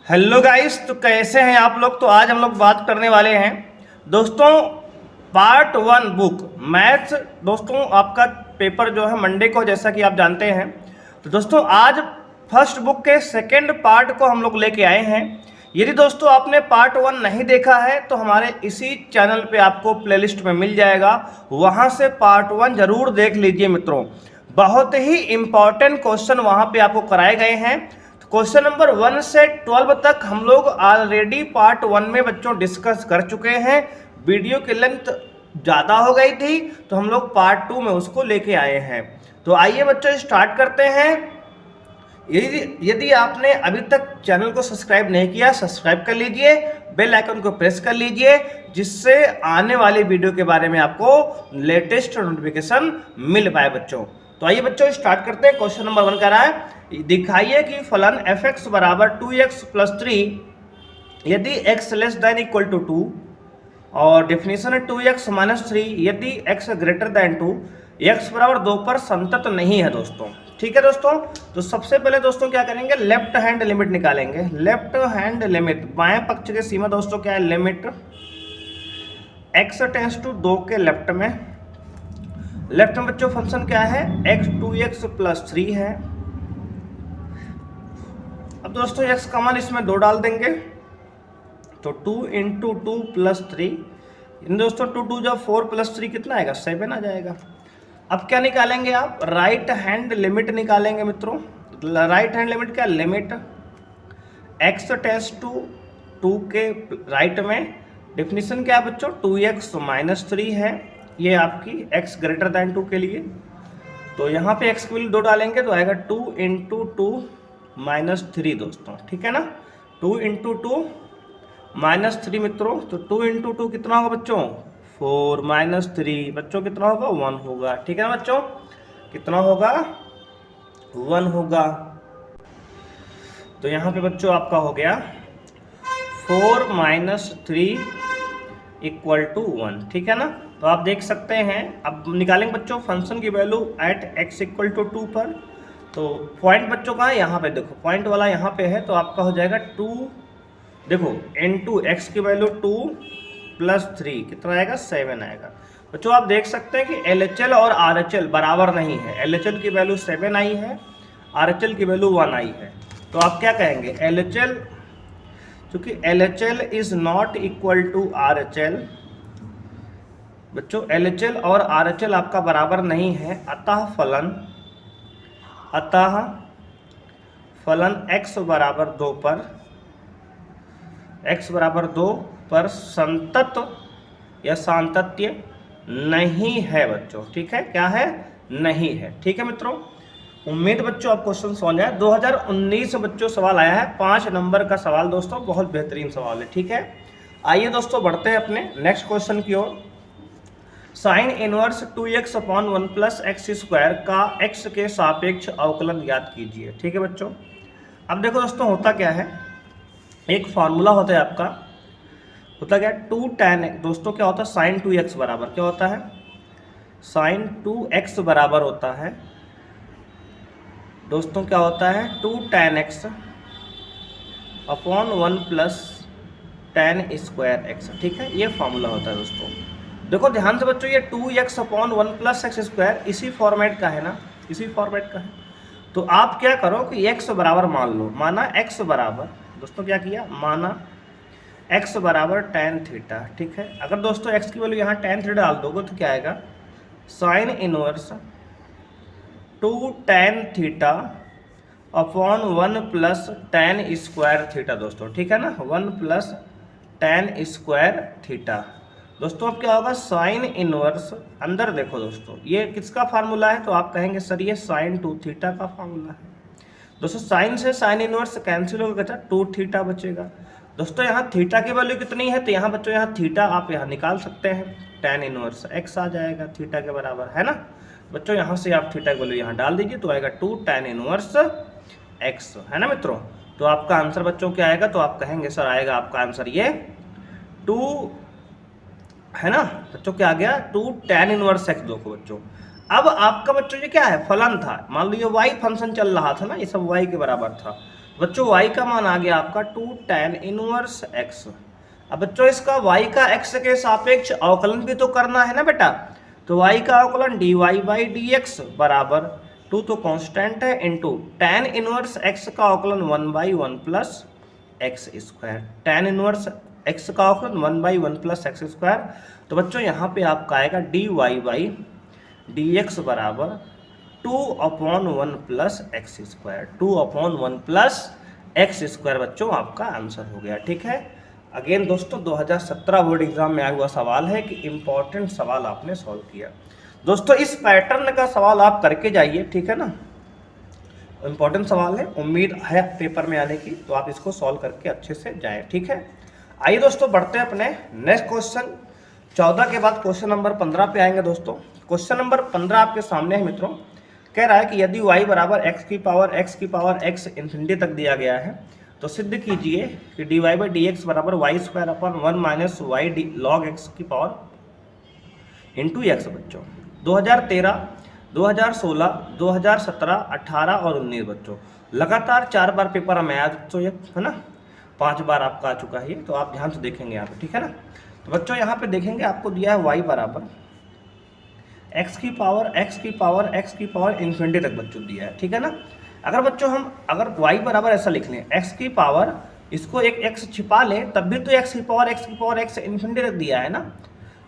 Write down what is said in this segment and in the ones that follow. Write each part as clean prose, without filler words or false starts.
Hello guys, तो कैसे हैं आप लोग। तो आज हम लोग बात करने वाले हैं दोस्तों पार्ट 1 बुक मैथ्स। दोस्तों आपका पेपर जो है मंडे को, जैसा कि आप जानते हैं। तो दोस्तों आज फर्स्ट बुक के सेकंड पार्ट को हम लोग लेके आए हैं। यदि दोस्तों आपने पार्ट 1 नहीं देखा है तो हमारे इसी चैनल पे आपको प्लेलिस्ट में मिल जाएगा, वहां से पार्ट 1 जरूर देख लीजिए मित्रों। बहुत ही इंपॉर्टेंट क्वेश्चन वहां पे आपको कराए गए हैं। क्वेश्चन नंबर 1 से 12 तक हम लोग ऑलरेडी पार्ट 1 में बच्चों डिस्कस कर चुके हैं। वीडियो की लेंथ ज़्यादा हो गई थी तो हम लोग पार्ट 2 में उसको लेके आए हैं। तो आइए बच्चों स्टार्ट करते हैं। यदि आपने अभी तक चैनल को सब्सक्राइब नहीं किया, सब्सक्राइब कर लीजिए, बेल आइकन को प्रेस कर लीजिए, जिससे आने वाली वीडियो के बारे में आपको लेटेस्ट नोटिफिकेशन मिल पाए बच्चों। तो आइए बच्चों स्टार्ट करते हैं। क्वेश्चन नंबर 1 कह रहा है, दिखाइए कि फलन fx बराबर 2x प्लस 3 यदि x less than equal to 2, और डेफिनेशन है 2x माइनस 3 यदि x ग्रेटर देन 2, x बराबर 2 पर संतत नहीं है दोस्तों। ठीक है दोस्तों, तो सबसे पहले दोस्तों क्या करेंगे, लेफ्ट हैंड लिमिट निकालेंगे। लेफ्ट हैंड लिमिट, बाएं पक्ष की सीमा दोस्तों क्या है, लिमिट x टेंस टू 2 के लेफ्ट में बच्चों फंक्शन क्या है, x 2x प्लस 3 है। अब दोस्तों x का मान इसमें 2 डाल देंगे तो 2 इंटू 2 प्लस 3, दोस्तों 2 2 जब 4 प्लस 3 कितना आएगा, 7 आ जाएगा। अब क्या निकालेंगे आप, राइट हैंड लिमिट निकालेंगे मित्रों। राइट हैंड लिमिट क्या, लिमिट x टेंस टू 2 के राइट में, डेफिनेशन क्या है बच्चों, 2x माइनस 3 है, ये आपकी x ग्रेटर दैन 2 के लिए। तो यहाँ पे x की वैल्यू 2 डालेंगे तो आएगा 2 इंटू 2 माइनस 3 दोस्तों। ठीक है ना, 2 इंटू 2 माइनस 3 मित्रों। तो 2 इंटू 2 कितना होगा बच्चों, 4 माइनस 3 बच्चों कितना होगा, 1 होगा। ठीक है ना बच्चों, कितना होगा, 1 होगा। तो यहाँ पे बच्चों आपका हो गया 4 माइनस 3 इक्वल टू 1। ठीक है ना, तो आप देख सकते हैं। अब निकालेंगे बच्चों फंक्शन की value at x equal to 2 पर। तो पॉइंट बच्चों का यहाँ पे देखो, पॉइंट वाला यहाँ पे है, तो आपका हो जाएगा 2, देखो इंटू एक्स की वैल्यू 2 प्लस 3 कितना आएगा, 7 आएगा। बच्चों आप देख सकते हैं कि LHL और RHL बराबर नहीं है। LHL की वैल्यू 7 आई है, RHL की वैल्यू 1 आई है। तो आप क्या कहेंगे, LHL, क्योंकि LHL is not equal to RHL बच्चों, LHL और RHL आपका बराबर नहीं है, अतः फलन x बराबर 2 पर संतत या सातत्य नहीं है बच्चों। ठीक है, क्या है, नहीं है। ठीक है मित्रों, उम्मीद बच्चों आप क्वेश्चन समझ आए। 2019 बच्चों सवाल आया है, 5 नंबर का सवाल दोस्तों, बहुत बेहतरीन सवाल है। ठीक है, आइए दोस्तों बढ़ते हैं अपने नेक्स्ट क्वेश्चन की ओर। Sine inverse 2x upon 1 plus x square का x के सापेक्ष अवकलन ज्ञात कीजिए। ठीक है बच्चों, अब देखो दोस्तों होता क्या है, एक फार्मूला होता है आपका, होता क्या, 2 tan दोस्तों क्या होता है, साइन 2x बराबर क्या होता है, साइन 2x बराबर होता है दोस्तों क्या होता है, 2 tan x upon 1 plus tan square x। ठीक है, ये फार्मूला होता है दोस्तों। देखो ध्यान से बच्चों, ये 2x upon 1 plus x square इसी फॉर्मेट का है ना, इसी फॉर्मेट का है। तो आप क्या करो कि x बराबर मान लो, माना x बराबर दोस्तों क्या किया, माना x बराबर tan थीटा। ठीक है, अगर दोस्तों x की वैल्यू यहाँ tan थीटा डाल दोगे तो क्या आएगा, sine inverse 2 tan theta upon 1 plus tan square theta दोस्तों। ठीक है ना, 1 प्लस tan स्क्वायर थीटा दोस्तों। अब क्या होगा, साइन इनवर्स, अंदर देखो दोस्तों ये किसका फार्मूला है, तो आप कहेंगे सर ये साइन 2 थीटा का फार्मूला है दोस्तों। साइन से साइन इनवर्स कैंसिल होगा, बचा 2 थीटा बचेगा दोस्तों। यहाँ थीटा की वैल्यू कितनी है, तो यहाँ बच्चों यहाँ थीटा आप यहाँ निकाल सकते हैं, tan इनवर्स x आ जाएगा थीटा के बराबर, है ना बच्चों। यहाँ से आप थीटा की वैल्यू यहाँ डाल दीजिए तो आएगा 2 tan इनवर्स x, है ना मित्रों। तो आपका आंसर बच्चों क्या आएगा, तो आप कहेंगे सर आएगा आपका आंसर ये 2, है ना बच्चों, क्या आ गया, 2 tan इनवर्स x। देखो बच्चों अब आपका बच्चों ये क्या है, फलन था, मान लो ये y फंक्शन चल रहा था ना, ये सब y के बराबर था, बच्चों y का मान आ गया आपका 2 tan इनवर्स x। अब बच्चों इसका y का x के सापेक्ष अवकलन भी तो करना है ना बेटा, तो y का अवकलन dy बाई डी एक्स बराबर 2 तो कांस्टेंट है इंटू tan इनवर्स x का अवकलन 1/1 plus x square. tan inverse x का अवकलन 1/1 प्लस एक्स स्क्वायर। तो बच्चों यहाँ पे आपका आएगा dy बाई डी एक्स बराबर 2/1 plus x square. 2/1 plus x square बच्चों आपका आंसर हो गया। ठीक है, अगेन दोस्तों 2017 बोर्ड एग्जाम में आया हुआ सवाल है कि इंपॉर्टेंट सवाल आपने सॉल्व किया। दोस्तों इस पैटर्न का सवाल आप करके जाइए, ठीक है ना, इंपॉर्टेंट सवाल है, उम्मीद है पेपर में आने की, तो आप इसको सॉल्व करके अच्छे से जाएं। ठीक है, आइए दोस्तों बढ़ते हैं अपने नेक्स्ट क्वेश्चन। 14 के बाद क्वेश्चन नंबर 15 पे आएंगे दोस्तों। क्वेश्चन नंबर 15 आपके सामने है मित्रों। कह रहा है कि यदि y बराबर x की पावर x इन्फिनिटी तक दिया गया है तो सिद्ध कीजिए कि dy बाई डी एक्स बराबर y square upon 1 minus y log x की पावर इंटू एक्स। बच्चों 2013, 2016, 2017, 18 और 19 बच्चों लगातार 4 बार पेपर हमें आया बच्चों, ये है ना, 5 बार आपका आ चुका है, तो आप ध्यान से देखेंगे यहाँ पे, ठीक है ना। तो बच्चों यहाँ पे देखेंगे आपको दिया है y बराबर x की पावर इन्फिनिटी तक बच्चों दिया है, ठीक है ना। अगर बच्चों हम अगर y बराबर ऐसा लिख लें x की पावर, इसको एक x छिपा लें तब भी तो x की पावर x इन्फिनिटी तक दिया है ना।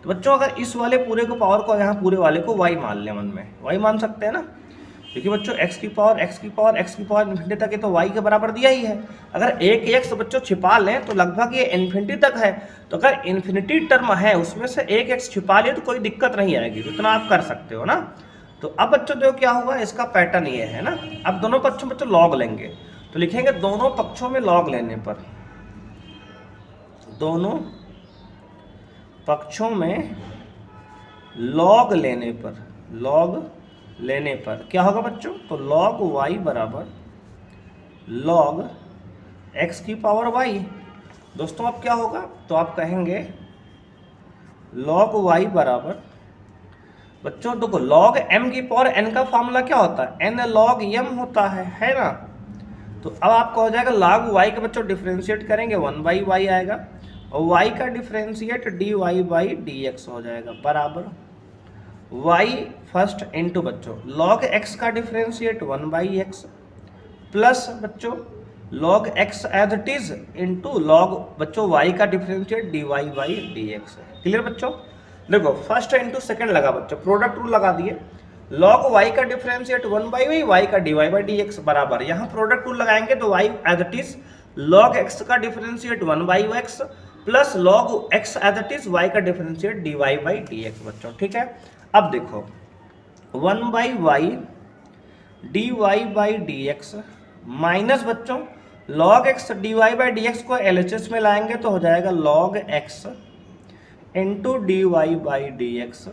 तो बच्चों अगर इस वाले पूरे को पावर को यहाँ पूरे वाले को y मान लें, मन में y मान सकते हैं ना, क्योंकि बच्चों x की पावर इन्फिनिटी तक है तो y के बराबर दिया ही है। अगर एक x बच्चों छिपा लें तो लगभग ये इन्फिनिटी तक है, तो अगर इन्फिनिटी टर्म है उसमें से एक x छिपा ले तो कोई दिक्कत नहीं आएगी, तो इतना आप कर सकते हो ना। तो अब बच्चों देखो क्या होगा, इसका पैटर्न ये है ना। अब दोनों पक्षों में बच्चों लॉग लेंगे, तो लिखेंगे दोनों पक्षों में लॉग लेने पर, दोनों पक्षों में लॉग लेने पर क्या होगा बच्चों, तो log y बराबर log x की पावर y। दोस्तों अब क्या होगा, तो आप कहेंगे log y बराबर बच्चों देखो log m की पावर n का फॉर्मूला क्या होता है, n log m होता है ना। तो अब आपका हो जाएगा log y का बच्चों डिफ्रेंशिएट करेंगे 1/y आएगा और y का differentiate dy by d x हो जाएगा बराबर y फर्स्ट इंटू बच्चों log x का डिफरेंशिएट 1/x प्लस बच्चों log x as it is into log बच्चों y का differentiate dy by d x. Clear बच्चों, देखो फर्स्ट इंटू सेकंड लगा बच्चों, प्रोडक्ट रूल लगा दिए, log y का डिफरेंशिएट 1/y, y का dy बाई डी एक्स बराबर, यहाँ प्रोडक्ट रूल लगाएंगे तो y as it is log x का differentiate 1/x plus log x as it is y का differentiate dy by d x बच्चों। ठीक है, अब देखो 1/y dy by d x minus बच्चों log x dy by d x को LHS में लाएंगे तो हो जाएगा log x into d by d x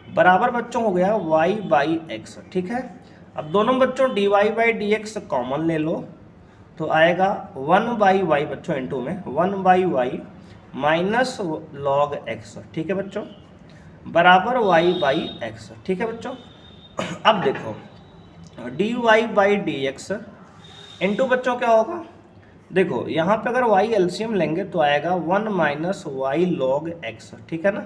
बराबर बच्चों हो गया y बाई एक्स। ठीक है, अब दोनों बच्चों dy by d x common ले लो तो आएगा 1/y बच्चों इंटू में 1/y माइनस log x। ठीक है बच्चों, बराबर y बाई एक्स। ठीक है बच्चों, अब देखो dy by d x into बच्चों क्या होगा, देखो यहाँ पे अगर y एलसीएम लेंगे तो आएगा 1 माइनस वाई लॉग एक्स। ठीक है ना,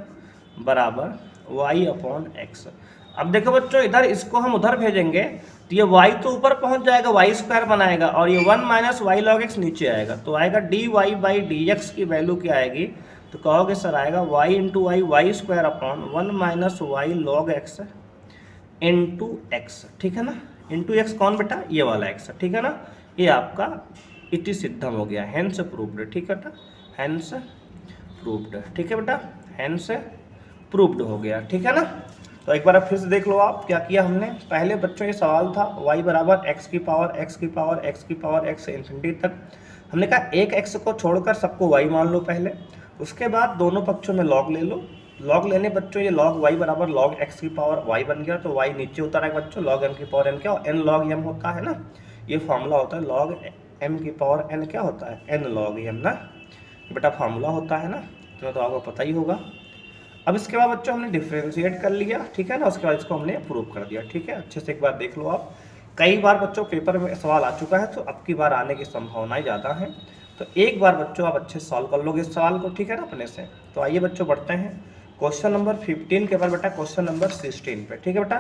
बराबर y अपॉन एक्स। अब देखो बच्चों इधर इसको हम उधर भेजेंगे तो ये y तो ऊपर पहुँच जाएगा, वाई स्क्वायर बनाएगा और ये 1 माइनस वाई लॉग एक्स नीचे आएगा, तो आएगा dy बाई डी एक्स की वैल्यू क्या आएगी, तो कहोगे सर आएगा y into y y square upon 1 minus y log x into x. ठीक है ना, इंटू एक्स कौन बेटा, ये वाला एक्स। ठीक है ना, ये आपका इति सिद्धम हो गया, हेंस प्रूव्ड। ठीक है बेटा, हेंस प्रूव्ड। ठीक है बेटा, हेंस प्रूव्ड हो गया। ठीक है ना, तो एक बार फिर से देख लो आप क्या किया हमने। पहले बच्चों ये सवाल था y बराबर x की पावर x से इन्फिनिटी तक, हमने कहा एक x को छोड़कर सबको y मान लो पहले, उसके बाद दोनों पक्षों में log ले लो। log लेने बच्चों ये log y बराबर log x की पावर y बन गया, तो y नीचे उतर आएगा बच्चों, log m की पावर n क्या n log m होता है ना, ये फॉर्मूला होता है log m की पावर n क्या होता है n log m ना, बेटा फॉर्मूला होता है ना, तो आपको पता ही होगा। अब इसके बाद बच्चों हमने डिफ्रेंशिएट कर लिया, ठीक है ना, उसके बाद इसको हमने प्रूव कर दिया। ठीक है, अच्छे से एक बार देख लो आप कई बार बच्चों पेपर में सवाल आ चुका है, तो अब की बार आने की संभावनाएं ज़्यादा हैं। तो एक बार बच्चों आप अच्छे से सॉल्व कर लोगे इस सवाल को, ठीक है ना, अपने से। तो आइए बच्चों बढ़ते हैं क्वेश्चन नंबर 15 के बाद बेटा क्वेश्चन नंबर 16 पे, ठीक है बेटा।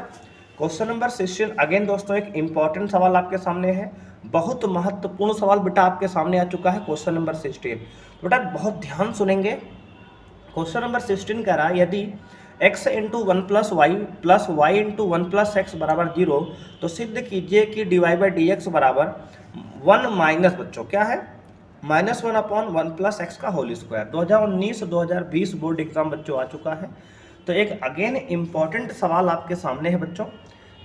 क्वेश्चन नंबर 16 अगेन दोस्तों एक इंपॉर्टेंट सवाल आपके सामने है, बहुत महत्वपूर्ण सवाल बेटा आपके सामने आ चुका है क्वेश्चन नंबर 16। बेटा बहुत ध्यान सुनेंगे। क्वेश्चन नंबर 16 कह रहा है यदि x into one plus y into one plus x बराबर 0, तो सिद्ध कीजिए कि dy बाई डी एक्स बराबर 1 माइनस बच्चों क्या है -1 अपॉन वन प्लस एक्स का होल स्क्वायर। 2019-2020 बोर्ड एग्जाम बच्चों आ चुका है। तो एक अगेन इम्पॉर्टेंट सवाल आपके सामने है बच्चों,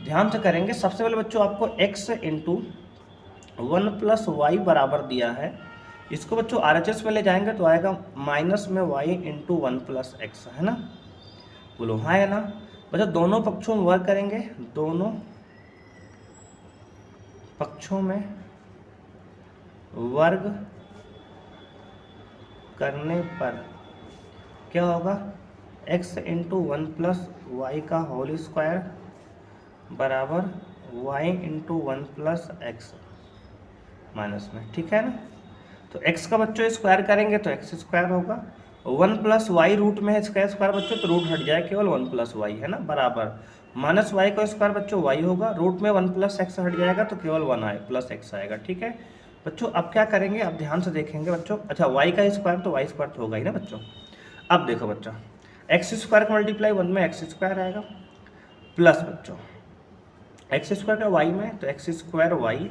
ध्यान से करेंगे। सबसे पहले बच्चों आपको x into one plus y बराबर दिया है, इसको बच्चों RHS में ले जाएंगे तो आएगा माइनस में y into one plus x, है ना, बोलो हाँ है ना बच्चों। दोनों पक्षों में वर्ग करेंगे, दोनों पक्षों में वर्ग करने पर क्या होगा, x into one plus y का होल स्क्वायर बराबर y into one plus x minus में, ठीक है ना। तो x का बच्चों स्क्वायर करेंगे तो x स्क्वायर होगा, वन प्लस वाई रूट में है इसका स्क्वायर बच्चों, तो रूट हट जाए केवल वन प्लस वाई, है ना, बराबर माइनस वाई का स्क्वायर बच्चों y होगा, रूट में वन प्लस एक्स हट जाएगा तो केवल वन आए प्लस एक्स आएगा, ठीक है बच्चों। अब क्या करेंगे, अब ध्यान से देखेंगे बच्चों। अच्छा y का स्क्वायर तो y स्क्वायर तो होगा ही ना बच्चों। अब देखो बच्चों एक्स स्क्वायर का मल्टीप्लाई वन में एक्स स्क्वायर आएगा, प्लस बच्चों एक्स स्क्वायर का वाई में तो एक्स स्क्वायर वाई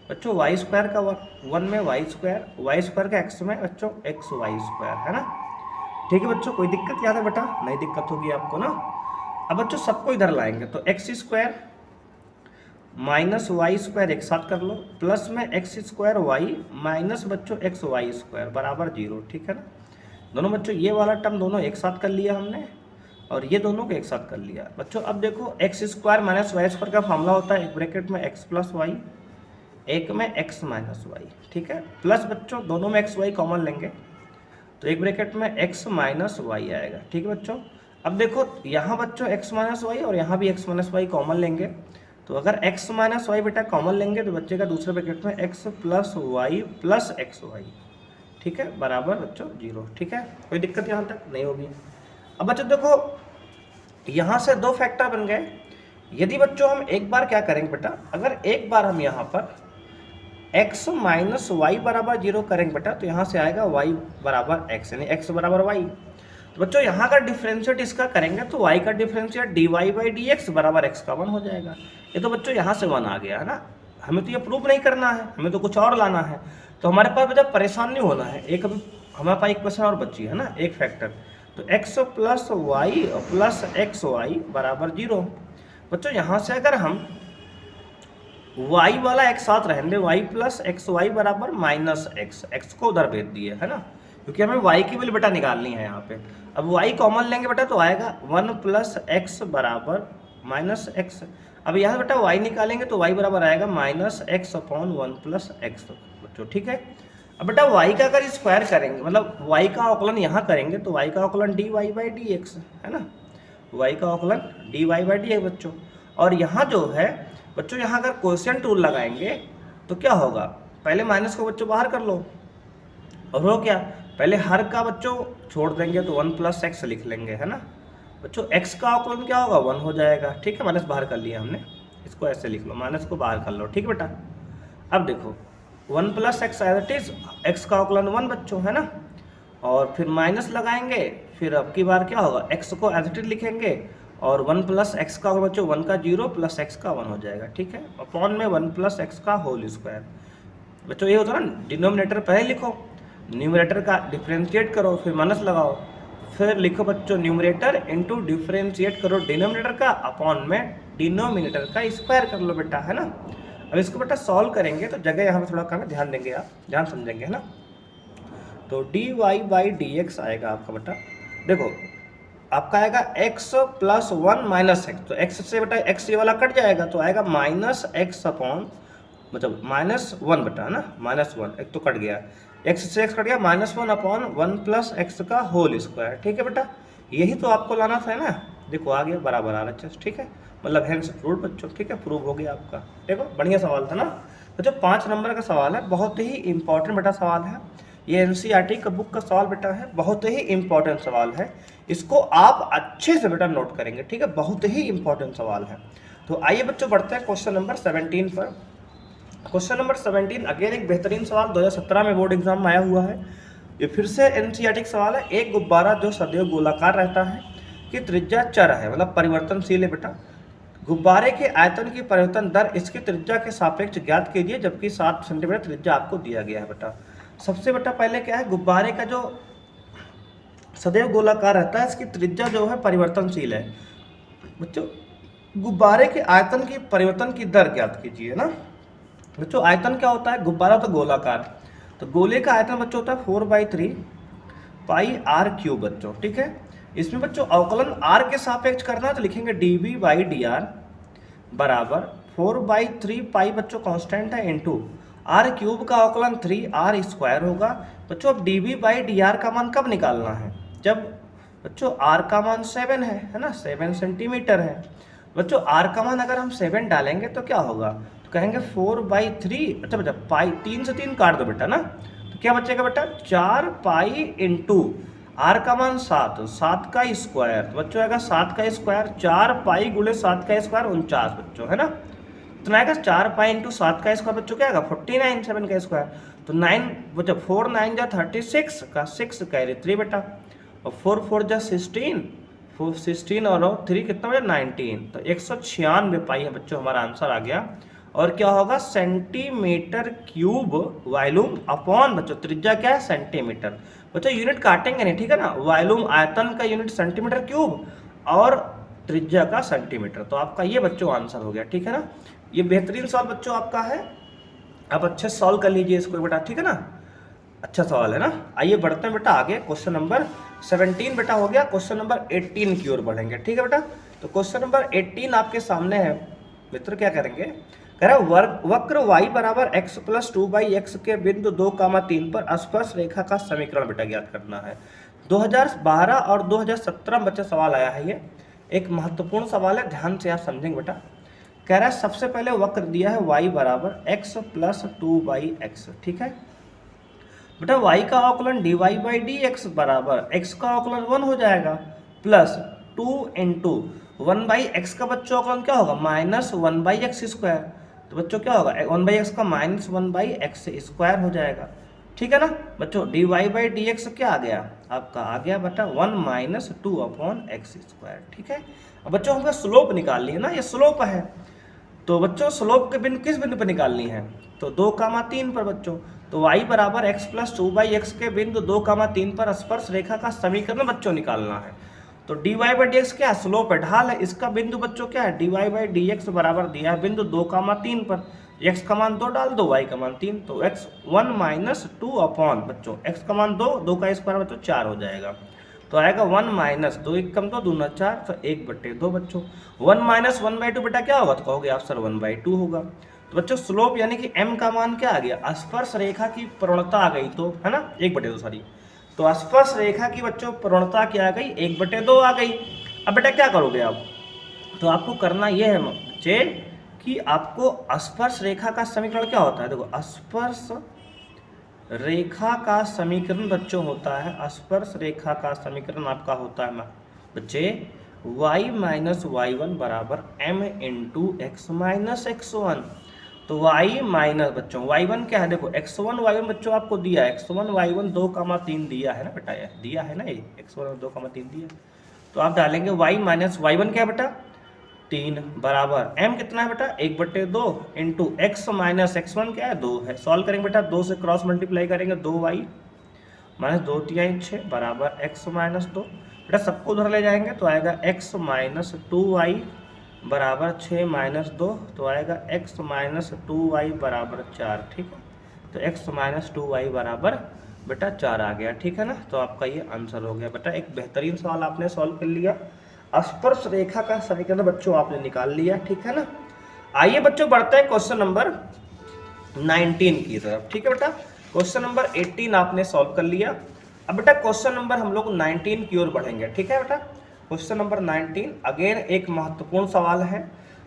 बच्चों, वाई स्क्वायर का वन में वाई स्क्वायर का एक्स में बच्चों एक्स वाई स्क्वायर, है ना, ठीक है बच्चों। कोई दिक्कत याद है बेटा, नहीं दिक्कत होगी आपको ना। अब बच्चों सबको इधर लाएंगे तो x square minus y square एक साथ कर लो, प्लस में एक्स स्क्वायर वाई माइनस बच्चों एक्स वाई स्क्वायर बराबर 0, ठीक है ना। दोनों बच्चों ये वाला टर्म दोनों एक साथ कर लिया हमने और ये दोनों को एक साथ कर लिया बच्चों। अब देखो x square minus y square का फॉर्मूला होता है एक ब्रैकेट में एक्स प्लस वाई, एक में एक्स माइनस वाई, ठीक है, प्लस बच्चों दोनों में एक्स वाई कॉमन लेंगे तो एक ब्रैकेट में एक्स माइनस वाई आएगा, ठीक है बच्चों। अब देखो यहाँ बच्चों एक्स माइनस वाई और यहाँ भी एक्स माइनस वाई कॉमन लेंगे, तो अगर एक्स माइनस वाई बेटा कॉमन लेंगे तो बच्चे का दूसरे ब्रैकेट में x plus y plus x y, ठीक है, बराबर बच्चों 0, ठीक है, कोई दिक्कत यहाँ तक नहीं होगी। अब बच्चों देखो यहाँ से दो फैक्टर बन गए। यदि बच्चों हम एक बार क्या करेंगे बेटा, अगर एक बार हम यहाँ पर x माइनस वाई बराबर 0 करेंगे बेटा तो यहाँ से आएगा y बराबर x, यानी x बराबर y। तो बच्चों यहाँ का डिफ्रेंशिएट इसका करेंगे तो y का differentiate dy by d x बराबर x का 1 हो जाएगा। ये तो बच्चों यहाँ से 1 आ गया है ना, हमें तो ये प्रूव नहीं करना है, हमें तो कुछ और लाना है। तो हमारे पास बेटा परेशान नहीं होना है, एक अभी हमारे पास एक क्वेश्चन और बची है ना, एक फैक्टर, तो x plus y plus x y बराबर 0। बच्चों यहाँ से अगर हम y वाला एक साथ रहने दे, y प्लस एक्स वाई बराबर माइनस एक्स, एक्स को उधर भेज दिए, है ना, क्योंकि हमें y की वैल्यू बेटा निकालनी है यहाँ पे। अब y कॉमन लेंगे बेटा तो आएगा 1 प्लस एक्स बराबर माइनस एक्स। अब यहाँ बेटा y निकालेंगे तो y बराबर आएगा minus x upon 1 plus x बच्चों, ठीक है। अब बेटा y का अगर स्क्वायर करेंगे मतलब y का अवकलन यहाँ करेंगे तो y का अवकलन dy बाई डी एक्स, है ना, y का अवकलन dy बाई डी एक्स बच्चों। और यहाँ जो है बच्चों, यहाँ अगर कोएफिशिएंट रूल लगाएंगे तो क्या होगा, पहले माइनस को बच्चों बाहर कर लो और हो क्या, पहले हर का बच्चों छोड़ देंगे तो 1 प्लस एक्स लिख लेंगे, है ना बच्चों। x का अवकलन क्या होगा 1 हो जाएगा, ठीक है, माइनस बाहर कर लिया हमने, इसको ऐसे लिख लो, माइनस को बाहर कर लो, ठीक है बेटा। अब देखो 1 plus x as it is, x का अवकलन 1 बच्चों, है ना, और फिर माइनस लगाएंगे, फिर अब की बार क्या होगा x को एज इट इज लिखेंगे और 1 प्लस एक्स का बच्चों 1 का 0 प्लस एक्स का 1 हो जाएगा, ठीक है, अपॉन में 1 प्लस एक्स का होल स्क्वायर बच्चों। ये होता है ना, डिनोमिनेटर पहले लिखो, न्यूमरेटर का डिफ्रेंशिएट करो, फिर माइनस लगाओ, फिर लिखो बच्चों न्यूमरेटर इंटू डिफ्रेंशिएट करो डिनोमिनेटर का, अपॉन में डिनोमिनेटर का स्क्वायर कर लो बेटा, है ना। अब इसको बेटा सॉल्व करेंगे तो जगह यहाँ पे थोड़ा कम ध्यान देंगे आप, ध्यान समझेंगे, है ना। तो d y by d x आएगा आपका बेटा, देखो आपका आएगा x प्लस 1 माइनस एक्स, तो x से बेटा x ये वाला कट जाएगा तो आएगा माइनस एक्स अपॉन मतलब -1 बेटा, है ना, -1 एक तो कट गया, x से x कट गया, -1 अपॉन 1 प्लस एक्स का होल स्क्वायर, ठीक है बेटा, यही तो आपको लाना था ना, देखो आ गया बराबर RHS, ठीक है, मतलब हैंस प्रूव बच्चों, ठीक है, प्रूव हो गया आपका। देखो बढ़िया सवाल था ना बच्चों, 5 नंबर का सवाल है, बहुत ही इंपॉर्टेंट बेटा सवाल है ये, NCERT का बुक का सवाल बेटा है, बहुत ही इंपॉर्टेंट सवाल है, इसको आप अच्छे से बेटा नोट करेंगे, ठीक है, बहुत ही इंपॉर्टेंट सवाल है। तो आइए बच्चों बढ़ते हैं क्वेश्चन नंबर 17 पर। क्वेश्चन नंबर 17 अगेन एक बेहतरीन सवाल 2017 में बोर्ड एग्जाम में आया हुआ है, ये फिर से NCERT सवाल है। एक गुब्बारा जो सदैव गोलाकार रहता है कि त्रिज्या चर है, मतलब परिवर्तनशील है बेटा, गुब्बारे के आयतन की परिवर्तन दर इसकी त्रिज्या के सापेक्ष ज्ञात कीजिए, जबकि 7 सेंटीमीटर त्रिज्या आपको दिया गया है बेटा। सबसे बेटा पहले क्या है, गुब्बारे का जो सदैव गोलाकार रहता है इसकी त्रिज्या जो है परिवर्तनशील है बच्चों, गुब्बारे के आयतन की परिवर्तन की दर ज्ञात कीजिए ना बच्चों। आयतन क्या होता है, गुब्बारा तो गोलाकार, तो गोले का आयतन बच्चों होता है 4/3 पाई आर क्यूब बच्चों, ठीक है। इसमें बच्चों अवकलन r के सापेक्ष करना है तो लिखेंगे dv/dr बराबर 4/3 पाई बच्चों कांस्टेंट है इंटू आर क्यूब का अवकलन 3r² होगा बच्चों। अब dv/dr का मान कब निकालना है, जब बच्चों r का मान 7 है ना, 7 सेंटीमीटर है बच्चों। r का मान अगर हम 7 डालेंगे तो क्या होगा, तो कहेंगे 4/3, अच्छा बेटा पाई 3 से 3 काट दो बेटा ना, तो क्या बचेगा बेटा 4 पाई इंटू r का मान 7 का स्क्वायर, तो बच्चों आएगा 7 का स्क्वायर, 4 पाई गुणे 7 का स्क्वायर 49 बच्चों, है ना। तो आएगा 4 पाई इंटू 7 का स्क्वायर बच्चों क्या आएगा 49, 7 का स्क्वायर, तो 9 बच्चों 4 9 जा 36 का 6 कैरी 3 बेटा, और 4 4 जा 16 और 3 कितना बचा 19, तो 196 पाई है बच्चों हमारा आंसर आ गया। और क्या होगा सेंटीमीटर क्यूब वॉल्यूम अपॉन बच्चों त्रिज्या क्या है सेंटीमीटर, बच्चों यूनिट काटेंगे नहीं, ठीक है ना, वॉल्यूम आयतन का यूनिट सेंटीमीटर क्यूब और त्रिज्या का सेंटीमीटर, तो आपका ये बच्चों आंसर हो गया, ठीक है ना। ये बेहतरीन सवाल बच्चों आपका है, आप अच्छे सॉल्व कर लीजिए इसको बेटा, ठीक है ना, अच्छा सवाल है ना। आइए बढ़ते हैं बेटा आगे, क्वेश्चन नंबर 17 बेटा हो गया, क्वेश्चन नंबर 18 की ओर बढ़ेंगे, ठीक है बेटा। तो क्वेश्चन नंबर 18 आपके सामने है मित्र, क्या करेंगे, कह रहा है वक्र y बराबर x + 2/x के बिंदु 2,3 पर स्पर्श रेखा का समीकरण बेटा ज्ञात करना है। 2012 और 2017 में बच्चा सवाल आया है, ये एक महत्वपूर्ण सवाल है, ध्यान से आप समझेंगे बेटा। कह रहा है सबसे पहले वक्र दिया है y बराबर x + 2/x, ठीक है बेटा। y का अवकलन dy/dx बराबर x का अवकलन 1 हो जाएगा प्लस 2 इंटू 1/x का बच्चों अवकलन क्या होगा -1/x², तो बच्चों क्या होगा 1/x का -1/x² हो जाएगा, ठीक है ना बच्चों। dy/dx क्या आ गया आपका, आ गया बेटा 1 - 2/x², ठीक है। अब बच्चों हमको स्लोप निकालनी है ना, ये स्लोप है, तो बच्चों स्लोप के बिंदु किस बिंदु पर निकालनी है, तो 2,3 पर बच्चों। तो y बराबर x + 2/x के बिंदु 2,3 पर स्पर्श रेखा का समीकरण बच्चों निकालना है। तो dy/dx क्या है, स्लोप है, ढाल है, इसका बिंदु बच्चों क्या है dy/dx बराबर दिया है बिंदु 2,3 पर, x का मान 2 डाल दो, y का मान 3, तो x 1 - 2 अपॉन बच्चों x का मान 2, 2 का स्क्वायर बच्चों 4 हो जाएगा, तो आएगा 1 - 2 1 कम 2 दूना 4, तो 1/2 बच्चों। 1 - 1/2 बेटा क्या होगा, तो कहोगे आप सर 1/2 होगा। तो बच्चों स्लोप यानी कि m का मान क्या आ गया, स्पर्श रेखा की प्रवणता आ गई, तो है ना 1/2 सॉरी, तो स्पर्श रेखा की बच्चों प्रवणता क्या आ गई 1/2 आ गई। अब बेटा क्या करोगे आप, तो आपको करना यह है बच्चे कि आपको स्पर्श रेखा का समीकरण क्या होता है, देखो स्पर्श रेखा का समीकरण बच्चों होता है, स्पर्श रेखा का समीकरण आपका होता है बच्चे y - y1 बराबर m × x - x1, तो y माइनस बच्चों y1 क्या है, देखो x1 y1 बच्चों आपको दिया है, x1 y1 2,3 दिया है ना बेटा, ये दिया है ना, ये x1 2,3 दिया, तो आप डालेंगे y - y1 क्या है बेटा 3 बराबर m कितना है बेटा 1/2 इंटू x - x1 क्या है 2 है, सॉल्व करेंगे बेटा 2 से क्रॉस मल्टीप्लाई करेंगे, 2y - 2 3 6 बराबर x - 2 बेटा, सबको उधर ले जाएंगे तो आएगा x - 2y बराबर 6 - 2, तो आएगा x - 2y बराबर 4, ठीक है, तो x - 2y बराबर बेटा 4 आ गया, ठीक है ना। तो आपका ये आंसर हो गया बेटा, एक बेहतरीन सवाल आपने सॉल्व कर लिया, स्पर्श रेखा का समीकरण बच्चों आपने निकाल लिया, ठीक है ना। आइए बच्चों बढ़ते हैं क्वेश्चन नंबर 19 की तरफ, ठीक है बेटा। क्वेश्चन नंबर 18 आपने सॉल्व कर लिया, अब बेटा क्वेश्चन नंबर हम लोग 19 की ओर बढ़ेंगे, ठीक है बेटा। क्वेश्चन नंबर 19 अगेन एक महत्वपूर्ण सवाल है।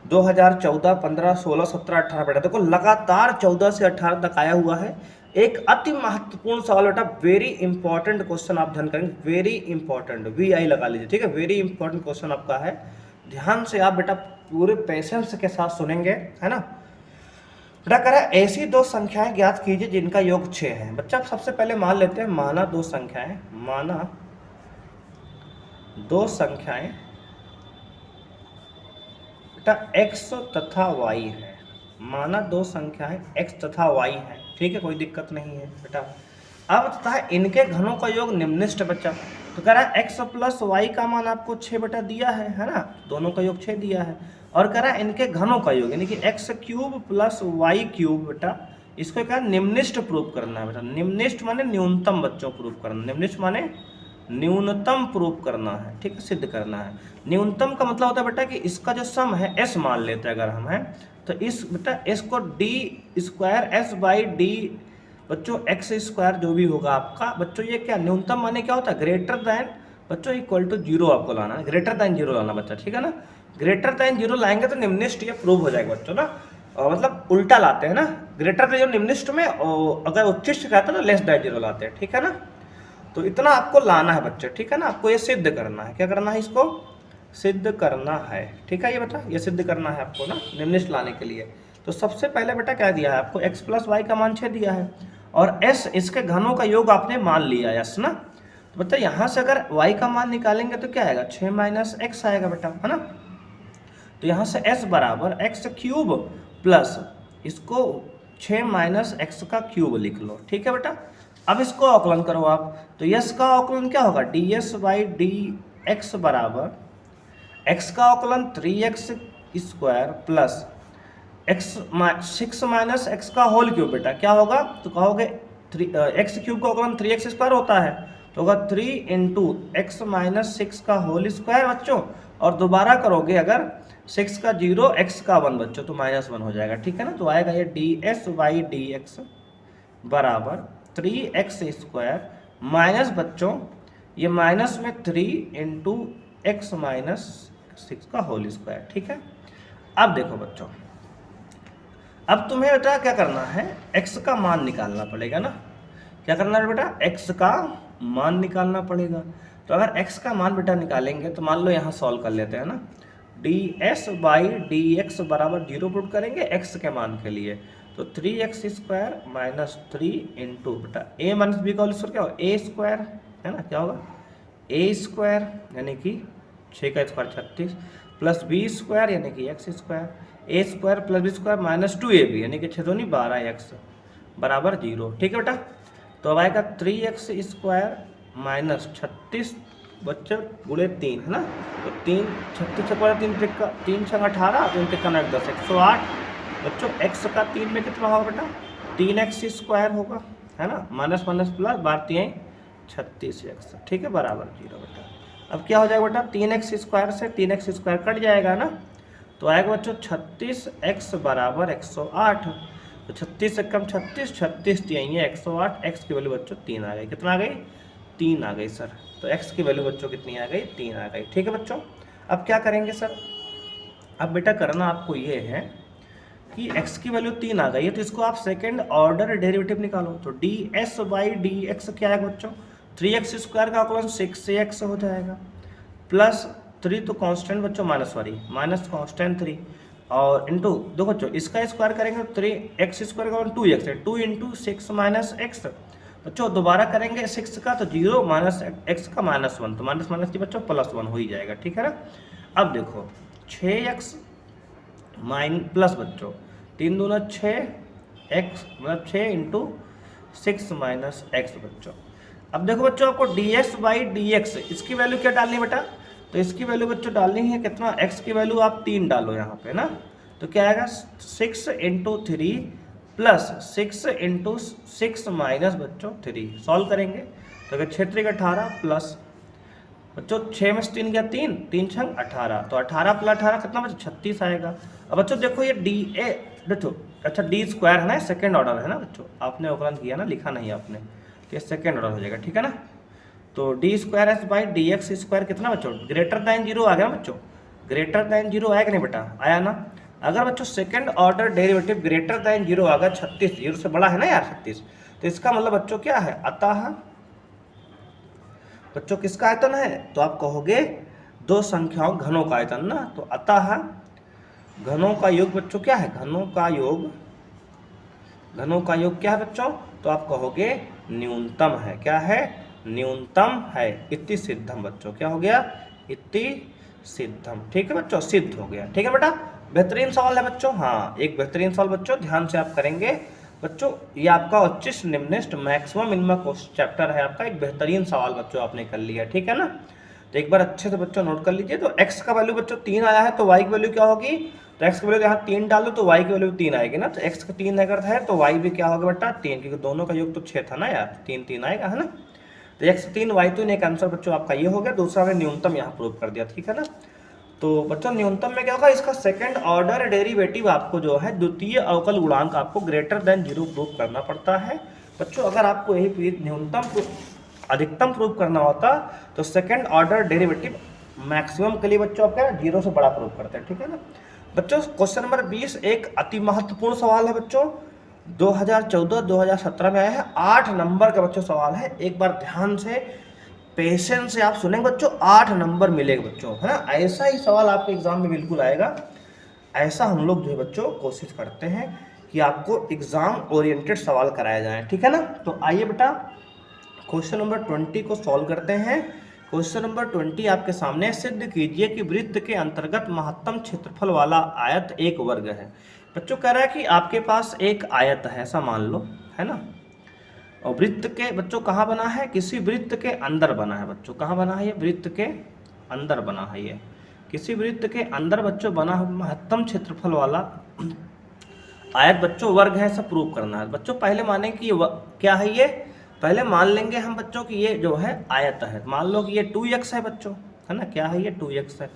2014, 15, 16, 17, 18 बेटा देखो लगातार 14 से 18 तक आया हुआ है। एक अति महत्वपूर्ण सवाल बेटा, वेरी इंपॉर्टेंट क्वेश्चन आप ध्यान करेंगे, वेरी इंपॉर्टेंट, VI लगा लीजिए, ठीक है। वेरी इंपॉर्टेंट क्वेश्चन आपका है, ध्यान से आप बेटा पूरे पेशेंस के साथ सुनेंगे, है ना। बेटा कह रहा है ऐसी दो संख्याएं ज्ञात कीजिए जिनका योग 6 है। बच्चा सबसे पहले मान लेते हैं, माना दो संख्याएं, माना दो संख्याएं बेटा x तथा y है। माना दो संख्याएं x तथा y है, ठीक है, कोई दिक्कत नहीं है बेटा। अब तथा है इनके घनों का योग निम्नलिखित बच्चा। तो कह रहा है x प्लस y का मान आपको 6 बेटा दिया है ना, दोनों का योग 6 दिया है। और कह रहा है इनके घनों का योग यानी कि x cube plus y cube बेटा, इसको क्या निम्नलिखित प्रूफ करना है बेटा। निम्नलिखित माने न्यूनतम बच्चों प्रूफ करना, निम्नलिखित माने न्यूनतम प्रूफ करना है, ठीक है, सिद्ध करना है। न्यूनतम का मतलब होता है बेटा कि इसका जो सम है s मान लेते हैं अगर हम हैं तो इस बेटा s को d square s by D बच्चों x स्क्वायर जो भी होगा आपका बच्चों, ये क्या न्यूनतम माने क्या होता है, ग्रेटर दैन बच्चों इक्वल टू 0 आपको लाना है, ग्रेटर दैन 0 लाना बच्चा, ठीक है ना। ग्रेटर दैन 0 लाएंगे तो निम्नलिखित ये प्रूव हो जाएगा बच्चों ना, मतलब उल्टा लाते हैं ना, ग्रेटर दैन निम्नलिखित में, और अगर उच्चिष्ट कहता है ना लेस दैन 0 लाते हैं, ठीक है ना। तो इतना आपको लाना है बच्चे, ठीक है ना, आपको ये सिद्ध करना है, क्या करना है, इसको सिद्ध करना है, ठीक है। ये बेटा ये सिद्ध करना है आपको ना निम्नलिखित लाने के लिए। तो सबसे पहले बेटा क्या दिया है आपको, x प्लस वाई का मान 6 दिया है और s इसके घनों का योग आपने मान लिया यस ना। तो बेटा यहाँ से अगर y का मान निकालेंगे तो क्या आएगा, 6 माइनस एक्स आएगा बेटा, है ना। तो यहाँ से s बराबर एक्स क्यूब प्लस इसको 6 माइनस एक्स का क्यूब लिख लो, ठीक है बेटा। अब इसको अवकलन करो आप, तो यस का अवकलन क्या होगा, D S by d x बराबर एक्स का अवकलन 3x square plus x 6 minus x का होल क्यूब बेटा क्या होगा, तो कहोगे एक्स क्यूब का अवकलन 3x स्क्वायर होता है तो होगा 3 इंटू एक्स माइनस 6 का होल स्क्वायर बच्चों, और दोबारा करोगे अगर 6 का 0 x का 1 बच्चों तो -1 हो जाएगा, ठीक है ना। तो आएगा ये D S by d x बराबर 3x स्क्वायर माइनस बच्चों ये माइनस में 3 इंटू एक्स माइनस 6 का होल स्क्वायर, ठीक है। अब देखो बच्चों, अब तुम्हें बेटा क्या करना है, x का मान निकालना पड़ेगा ना। क्या करना है बेटा, x का मान निकालना पड़ेगा। तो अगर x का मान बेटा निकालेंगे तो मान लो यहाँ सॉल्व कर लेते हैं ना, D S by d x बराबर 0 पुट करेंगे x के मान के लिए, तो 3x स्क्वायर माइनस 3 इंटू बेटा a माइनस बी का होल स्क्वायर क्या होगा, a स्क्वायर है ना, क्या होगा a स्क्वायर यानी कि 6 का स्क्वायर 36 प्लस b स्क्वायर यानी कि x square, a square plus b square minus 2ab यानी कि 6 दूनी 12x बराबर 0, ठीक है बेटा। तो अब आएगा 3x स्क्वायर माइनस 36 बच्चे गुणे 3 है ना, तो 3 36 छपा 3 टिक्का 3 छंग 18 3 टिक्का 9 10 108 बच्चों x का 3 में कितना होगा बेटा, 3x स्क्वायर होगा है ना, माइनस माइनस प्लस 12 36x, ठीक है, बराबर 0 बेटा। अब क्या हो जाएगा बेटा, 3x स्क्वायर से 3x स्क्वायर कट जाएगा ना, तो आएगा बच्चों 36x बराबर 108, तो 36 से कम 36 36 यही है 108, x की वैल्यू बच्चों 3 आ गई, कितना आ गई 3 आ गई सर, तो x की वैल्यू बच्चों कितनी आ गई 3 आ गई, ठीक है बच्चों। अब क्या करेंगे सर, अब बेटा करना आपको ये है कि x की वैल्यू 3 आ गई है तो इसको आप सेकेंड ऑर्डर डेरिवेटिव निकालो, तो D S by d x क्या है बच्चों, 3x स्क्वायर का अवकलन 6x हो जाएगा प्लस 3 तो कांस्टेंट बच्चों माइनस कांस्टेंट 3 और इंटू दो बच्चों इसका स्क्वायर करेंगे तो 3x स्क्वायर का 2x है, 2 इंटू 6 माइनस एक्स बच्चों, दोबारा करेंगे 6 का तो 0 माइनस एक्स का -1 तो माइनस माइनस की बच्चों +1 हो ही जाएगा, ठीक है ना। अब देखो 6x प्लस बच्चों 3 दूना 6x मतलब 6 इंटू 6 माइनस एक्स बच्चों। अब देखो बच्चों आपको ds बाई डी एक्स इसकी वैल्यू क्या डालनी है बेटा, तो इसकी वैल्यू बच्चों डालनी है कितना, x की वैल्यू आप 3 डालो यहाँ पे ना, तो क्या आएगा 6 इंटू 3 प्लस 6 इंटू 6 माइनस बच्चों 3, सॉल्व करेंगे तो अगर 6 3 18 प्लस बच्चों 6 में से 3 गया 3 3 छंग 18, तो 18 प्लस 18 कितना बच्चों 36 आएगा। अब बच्चों देखो ये डी ए बच्चों अच्छा डी स्क्वायर है ना, सेकेंड ऑर्डर है ना बच्चों, आपने अवकलन किया ना, लिखा नहीं आपने, तो ये सेकेंड ऑर्डर हो जाएगा, ठीक है ना। तो D square S by d x square कितना बच्चों, ग्रेटर दैन जीरो आ गया बच्चों, ग्रेटर दैन जीरो आया कि नहीं बेटा, आया ना। अगर बच्चों second order derivative greater than zero आ गया, 36 जीरो से बड़ा है ना यार 36, तो इसका मतलब बच्चों क्या है, अतः बच्चों किसका आयतन है, तो आप कहोगे दो संख्याओं घनों का आयतन ना, तो अतः घनों का योग बच्चों क्या है, घनों का योग क्या है बच्चों, तो आप कहोगे न्यूनतम है, क्या है, न्यूनतम है, इति सिद्धम बच्चों, क्या हो गया, इति सिद्धम, ठीक है बच्चों, सिद्ध हो गया, ठीक है बेटा। बेहतरीन सवाल है बच्चों, हाँ एक बेहतरीन सवाल बच्चों, ध्यान से आप करेंगे बच्चों, ये आपका उच्चिष्ट निम्निष्ट मैक्सिमम मिनिमम चैप्टर है आपका, एक बेहतरीन सवाल बच्चों आपने कर लिया, ठीक है ना। तो एक बार अच्छे से बच्चों नोट कर लीजिए। तो x का वैल्यू बच्चों 3 आया है, तो y की वैल्यू क्या होगी, तो x की वैल्यू यहाँ 3 डाल दो तो y की वैल्यू 3 आएगी ना, तो x का 3 अगर है तो y भी क्या होगा बेटा 3, क्योंकि दोनों का योग तो 6 था ना यार, 3 3 आएगा है ना। तो x 3 y 3 एक आंसर बच्चों आपका ये हो गया। दूसरा हमने न्यूनतम यहाँ प्रूव कर दिया, ठीक है ना। तो बच्चों न्यूनतम में क्या होगा, इसका सेकंड ऑर्डर डेरिवेटिव आपको जो है द्वितीय अवकल गुणांक आपको ग्रेटर देन 0 प्रूव करना पड़ता है बच्चों। अगर आपको यही न्यूनतम अधिकतम प्रूव करना होता तो सेकंड ऑर्डर डेरिवेटिव मैक्सिमम के लिए बच्चों आपका 0 से बड़ा प्रूव करते हैं, ठीक है ना। बच्चों क्वेश्चन नंबर 20 एक अति महत्वपूर्ण सवाल है बच्चों, 2014-2017 में आया है, 8 नंबर का बच्चों सवाल है। एक बार ध्यान से पेशेंस से आप सुनेंगे बच्चों, 8 नंबर मिलेगा बच्चों, है ना। ऐसा ही सवाल आपके एग्जाम में बिल्कुल आएगा। ऐसा हम लोग जो है बच्चों कोशिश करते हैं कि आपको एग्जाम ओरिएंटेड सवाल कराया जाए, ठीक है ना। तो आइए बेटा क्वेश्चन नंबर 20 को सॉल्व करते हैं। क्वेश्चन नंबर 20 आपके सामने, सिद्ध कीजिए कि वृत्त के अंतर्गत महत्तम क्षेत्रफल वाला आयत एक वर्ग है। बच्चों कह रहा है कि आपके पास एक आयत है, ऐसा मान लो, है ना। और वृत्त के बच्चों कहाँ बना है, किसी वृत्त के अंदर बना है बच्चों, कहाँ बना है ये, वृत्त के अंदर बना है ये, किसी वृत्त के अंदर बच्चों बना महत्तम क्षेत्रफल वाला आयत बच्चों वर्ग है, ऐसा प्रूव करना है बच्चों। पहले माने कि क्या है ये, पहले मान लेंगे हम बच्चों कि ये जो है आयत है, मान लो कि ये 2x है बच्चों, है ना, क्या है ये 2x है।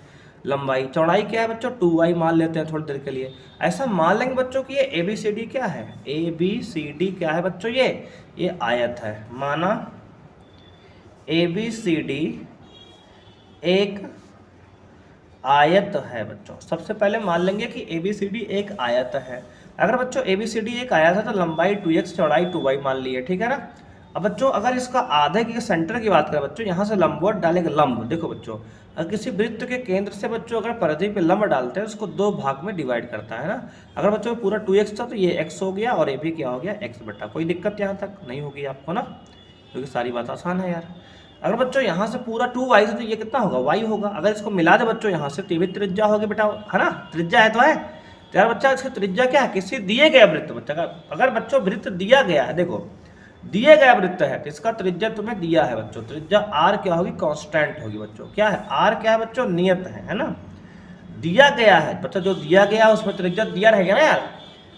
लंबाई चौड़ाई क्या है बच्चों 2y मान लेते हैं थोड़ी देर के लिए, ऐसा मान लेंगे बच्चों कि ये ABCD क्या है, ABCD क्या है बच्चों, ये आयत है। माना ABCD एक आयत है बच्चों। सबसे पहले मान लेंगे कि ABCD एक आयत है। अगर बच्चों ABCD एक आयत है तो लंबाई 2x चौड़ाई 2y मान लिए, ठीक है ना। अब बच्चों अगर इसका आधे के सेंटर की बात करें बच्चों, यहाँ से लंबवत डालेंगे लंब, देखो बच्चों अगर किसी वृत्त के केंद्र से बच्चों अगर परिधि पे लंब डालते हैं उसको 2 भाग में डिवाइड करता है ना। अगर बच्चों पूरा 2x था तो ये x हो गया और ये भी क्या हो गया x बेटा। कोई दिक्कत यहाँ तक नहीं होगी आपको ना, क्योंकि सारी बात आसान है यार। अगर बच्चों यहाँ से पूरा 2y से तो ये कितना होगा y होगा। अगर इसको मिला दे बच्चों यहाँ से तो ये भी त्रिज्या होगी बेटा, है ना, त्रिज्या है तो है। तो यार बच्चा इसकी त्रिज्या क्या है, किसी दिए गए वृत्त बच्चा का, अगर बच्चों वृत्त दिया गया है, देखो दिए गया वृत्त है तो इसका त्रिज्या तुम्हें दिया है बच्चों, त्रिज्या r क्या होगी, कांस्टेंट होगी बच्चों। क्या है r क्या है बच्चों, नियत है ना। दिया गया है बच्चा, जो दिया गया है उसमें त्रिज्या दिया रहेगा ना यार।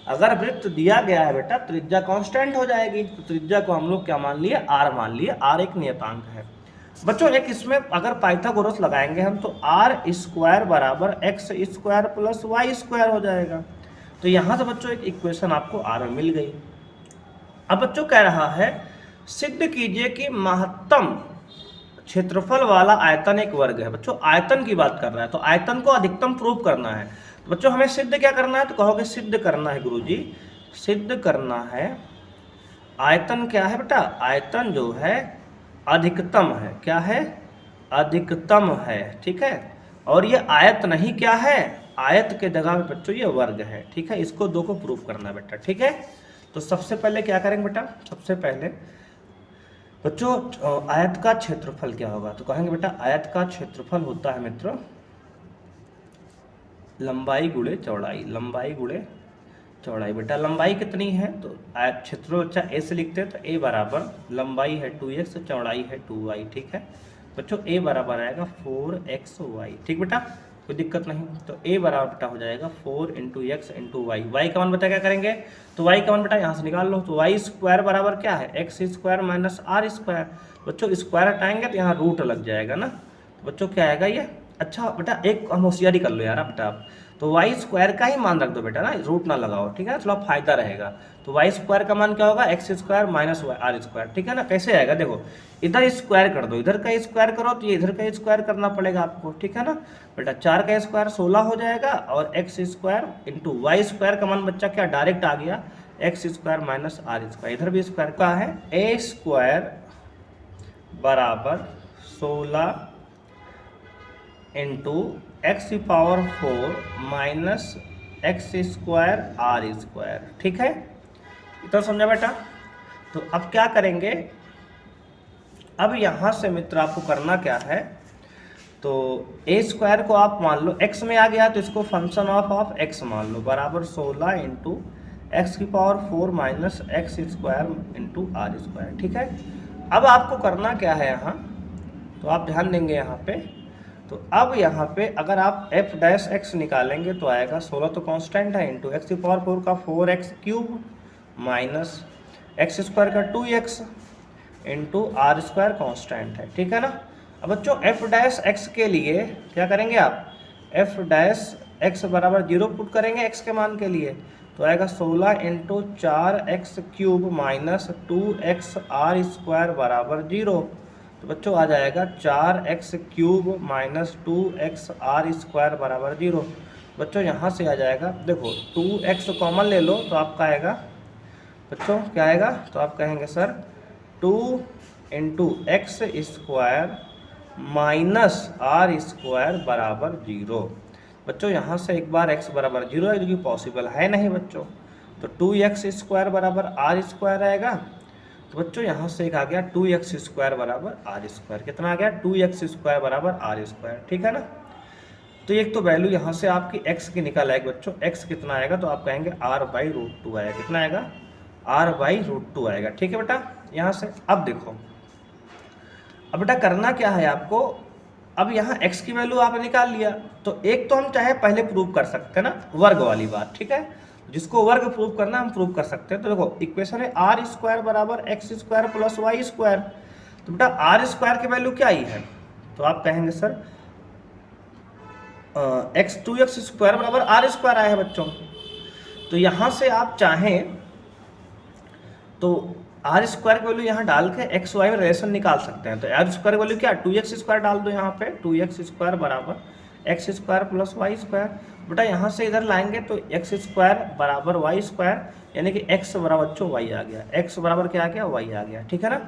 अगर वृत्त दिया गया है बेटा त्रिज्या कांस्टेंट हो जाएगी, तो त्रिज्या को हम लोग क्या मान लिए, r मान लिए। r एक नियतांक है बच्चों। एक इसमें अगर पाइथागोरस लगाएंगे हम तो r स्क्वायर बराबर x square plus y square हो जाएगा। तो यहाँ से बच्चों एक इक्वेशन आपको r में मिल गई। अब बच्चों कह रहा है सिद्ध कीजिए कि महत्तम क्षेत्रफल वाला आयतन एक वर्ग है। बच्चों आयतन की बात कर रहा है तो आयतन को अधिकतम प्रूव करना है। तो बच्चों हमें सिद्ध क्या करना है, तो कहोगे सिद्ध करना है गुरुजी, सिद्ध करना है आयतन क्या है बेटा, आयतन जो है अधिकतम है। क्या है, अधिकतम है, ठीक है। और ये आयत नहीं क्या है, आयत के जगह में बच्चों ये वर्ग है, ठीक है। इसको 2 को प्रूव करना है बेटा, ठीक है। तो सबसे पहले क्या करेंगे बेटा, सबसे पहले बच्चों आयत का क्षेत्रफल क्या होगा, तो कहेंगे बेटा आयत का क्षेत्रफल होता है मित्रों लंबाई गुणे चौड़ाई, लंबाई गुणे चौड़ाई। बेटा लंबाई कितनी है, तो आयत क्षेत्रफल बच्चा a से लिखते हैं तो a बराबर लंबाई है 2x, चौड़ाई है 2y, ठीक है बच्चों। a बराबर आएगा 4xy, ठीक बेटा, कोई दिक्कत नहीं। तो a बराबर बेटा हो जाएगा 4 × x × y। y का मान बेटा क्या करेंगे, तो y का मान बेटा यहाँ से निकाल लो। तो y स्क्वायर बराबर क्या है, x square minus r square. बच्चों स्क्वायर हटाएंगे तो यहाँ रूट लग जाएगा ना, तो बच्चों क्या आएगा ये। अच्छा बेटा एक हम होशियारी कर लो यार बेटा आप, तो वाई स्क्वायर का ही मान रख दो बेटा ना, रूट ना लगाओ, ठीक है ना, थोड़ा फायदा रहेगा। तो वाई स्क्वायर का मान क्या होगा, x square minus r square, ठीक है ना। कैसे आएगा देखो, इधर स्क्वायर कर दो, इधर का स्क्वायर करो तो ये इधर का स्क्वायर करना पड़ेगा आपको, ठीक है ना बेटा। 4 का स्क्वायर 16 हो जाएगा और x square into y square का मान बच्चा क्या डायरेक्ट आ गया, x square minus r square. इधर भी स्क्वायर का है, ए स्क्वायर बराबर 16 इंटू एक्स की power 4 minus x square r square, ठीक है। इतना समझा बेटा। तो अब क्या करेंगे, अब यहाँ से मित्र आपको करना क्या है, तो ए स्क्वायर को आप मान लो एक्स में आ गया तो इसको फंक्शन ऑफ एक्स मान लो, बराबर 16 इंटू एक्स की power 4 minus x square into r square, ठीक है। अब आपको करना क्या है यहाँ, तो आप ध्यान देंगे यहाँ पे, तो अब यहाँ पे अगर आप एफ डैश एक्स निकालेंगे तो आएगा 16 तो कांस्टेंट है इंटू एक्स की पावर 4 का 4x cube minus x square का 2x into r square constant है, ठीक है ना। अब बच्चों एफ डैश एक्स के लिए क्या करेंगे आप, एफ डैश एक्स बराबर 0 पुट करेंगे एक्स के मान के लिए, तो आएगा 16 into 4x cube minus 2x r square बराबर 0। तो बच्चों आ जाएगा 4x cube minus 2x r square बराबर 0। बच्चों यहाँ से आ जाएगा, देखो 2x कॉमन ले लो तो आपका आएगा बच्चों क्या आएगा, तो आप कहेंगे sir 2 into x square minus r square बराबर 0। बच्चों यहाँ से एक बार x बराबर 0 है जो कि पॉसिबल है नहीं बच्चों, तो 2x स्क्वायर बराबर आर स्क्वायर आएगा। तो बच्चों यहाँ से एक आ गया 2x स्क्वायर बराबर आर स्क्वायर, कितना आ गया 2x स्क्वायर बराबर आर स्क्वायर, ठीक है ना। तो एक तो वैल्यू यहाँ से आपकी x की निकल आएगी बच्चों, x कितना आएगा तो आप कहेंगे r/√2 आएगा, कितना आएगा r/√2 आएगा, ठीक है बेटा। यहाँ से अब देखो, अब बेटा करना क्या है आपको, अब यहाँ x की वैल्यू आपने निकाल लिया, तो एक तो हम चाहे पहले प्रूव कर सकते हैं ना, वर्ग वाली बात, ठीक है, जिसको वर्ग प्रूव करना हम प्रूव कर सकते हैं। तो देखो इक्वेशन है आर स्क्वायर बराबर x square plus y square, तो बेटा आर स्क्वायर की वैल्यू क्या आई है, तो आप कहेंगे सर x2x स्क्वायर बराबर आर स्क्वायर आया है बच्चों। तो यहाँ से आप चाहें तो आर स्क्वायर की वैल्यू यहाँ डाल के एक्स वाई में रिलेशन निकाल सकते हैं। तो आर स्क्वायर की वैल्यू क्या, 2x स्क्वायर डाल दो यहाँ पे, 2x स्क्वायर बराबर x square plus y square. बेटा यहाँ से इधर लाएंगे तो एक्स स्क्वायर बराबर वाई स्क्वायर, यानी कि एक्स बराबर बच्चों वाई आ गया, एक्स बराबर क्या आ गया, वाई आ गया, ठीक है ना।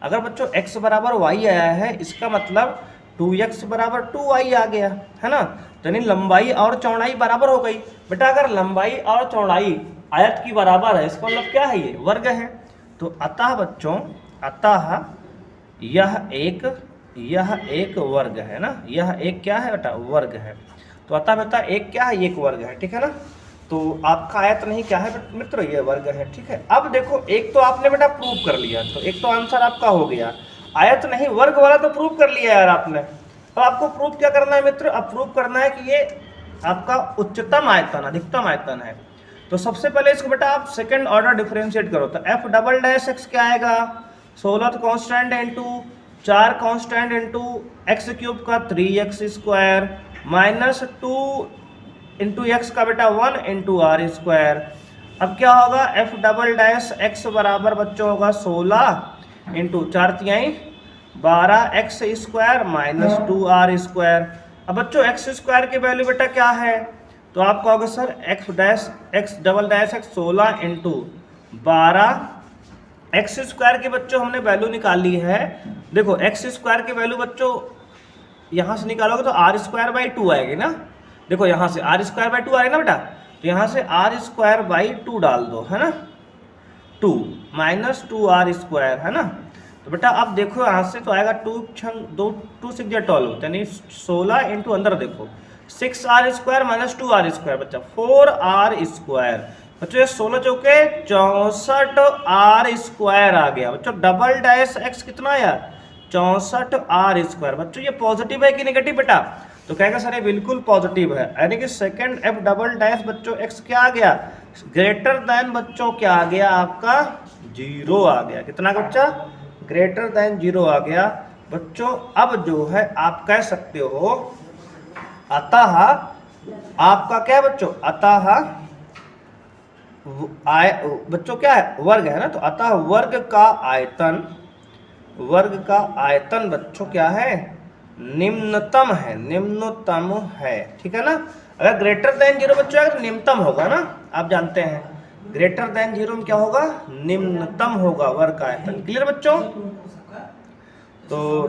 अगर बच्चों एक्स बराबर वाई आया है, इसका मतलब 2x बराबर 2y आ गया है ना, तो यानी लंबाई और चौड़ाई बराबर हो गई। बेटा अगर लंबाई और चौड़ाई आयत की बराबर है, इसका मतलब क्या है, ये वर्ग है। तो अतः बच्चों, अतः यह एक वर्ग है ना, यह एक क्या है बेटा, वर्ग है। तो अतः बेटा एक क्या है, एक वर्ग है, ठीक है ना। तो आपका आयत नहीं क्या है मित्र, ये वर्ग है, ठीक है। अब देखो एक तो आपने बेटा प्रूव कर लिया, तो एक तो आंसर आपका हो गया, आयत नहीं वर्ग वाला तो प्रूव कर लिया यार आपने। अब आपको प्रूव क्या करना है मित्र, अब प्रूव करना है कि ये आपका उच्चतम आयतन अधिकतम आयतन है। तो सबसे पहले इसको बेटा आप सेकंड ऑर्डर डिफरेंशिएट करो, तो एफ डबल डैश एक्स क्या आएगा, 16 constant into 4 constant into x cube का 3x square minus 2 into x का बेटा 1 इंटू आर स्क्वायर। अब क्या होगा, एफ डबल डैश एक्स बराबर बच्चों होगा 16 इंटू 4 तिहाई 12 x square minus 2 r square. अब बच्चों एक्स स्क्वायर की वैल्यू बेटा क्या है, तो आप कहोगे sir x double dash x 16 into 12 x square की बच्चों हमने वैल्यू निकाल ली है। देखो एक्स स्क्वायर की वैल्यू बच्चों यहाँ से निकालोगे तो आर स्क्वायर बाई 2 आएगी ना, देखो यहाँ से आर स्क्वायर बाई 2 आएगा ना बेटा, तो यहाँ से आर स्क्वायर बाई 2 डाल दो, है ना, 2 माइनस 2 आर स्क्वायर, है ना। तो बेटा अब देखो यहाँ से तो आएगा 2 6 12, यानी 16 इंटू अंदर देखो 6 r square minus 2 r square बच्चा 4 आर स्क्वायर। बच्चों ये 16 चौके 64 आर स्क्वायर आ गया। बच्चों डबल डैश एक्स कितना आया, 64 आर स्क्वायर। बच्चों ये पॉजिटिव है कि नेगेटिव बेटा, तो कहेगा सर ये बिल्कुल पॉजिटिव है, यानी कि सेकंड एफ डबल डैश बच्चों एक्स क्या आ गया, ग्रेटर देन बच्चों क्या आ गया आपका 0 आ गया। कितना बच्चा, ग्रेटर देन 0 आ गया। बच्चों अब जो है आप कह सकते हो अतः आपका क्या है बच्चों, अतः बच्चों क्या है, वर्ग है ना, तो अतः वर्ग का आयतन, वर्ग का आयतन बच्चों क्या है, निम्नतम है, निम्नतम है, ठीक है ना। अगर ग्रेटर देन जीरो बच्चों अगर निम्नतम होगा ना, आप जानते हैं ग्रेटर देन जीरो में क्या होगा, निम्नतम होगा वर्ग का आयतन। क्लियर बच्चों। तो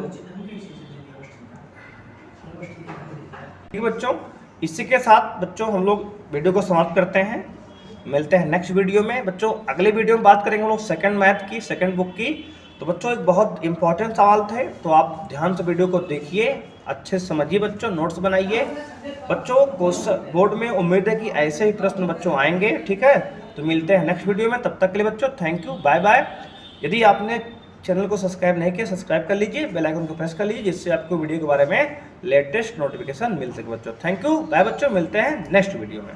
ठीक बच्चों, इसी के साथ बच्चों हम लोग वीडियो को समाप्त करते हैं। मिलते हैं नेक्स्ट वीडियो में बच्चों। अगले वीडियो में बात करेंगे हम लोग सेकंड मैथ की, सेकंड बुक की। तो बच्चों एक बहुत इंपॉर्टेंट सवाल थे, तो आप ध्यान से वीडियो को देखिए, अच्छे से समझिए बच्चों, नोट्स बनाइए बच्चों। क्वेश्चन बोर्ड में उम्मीद है कि ऐसे ही प्रश्न बच्चों आएंगे, ठीक है। तो मिलते हैं नेक्स्ट वीडियो में, तब तक के लिए बच्चों थैंक यू, बाय बाय। यदि आपने चैनल को सब्सक्राइब नहीं किया, सब्सक्राइब कर लीजिए, बेल आइकन को प्रेस कर लीजिए, जिससे आपको वीडियो के बारे में लेटेस्ट नोटिफिकेशन मिल सके बच्चों। थैंक यू, बाय बच्चों, मिलते हैं नेक्स्ट वीडियो में।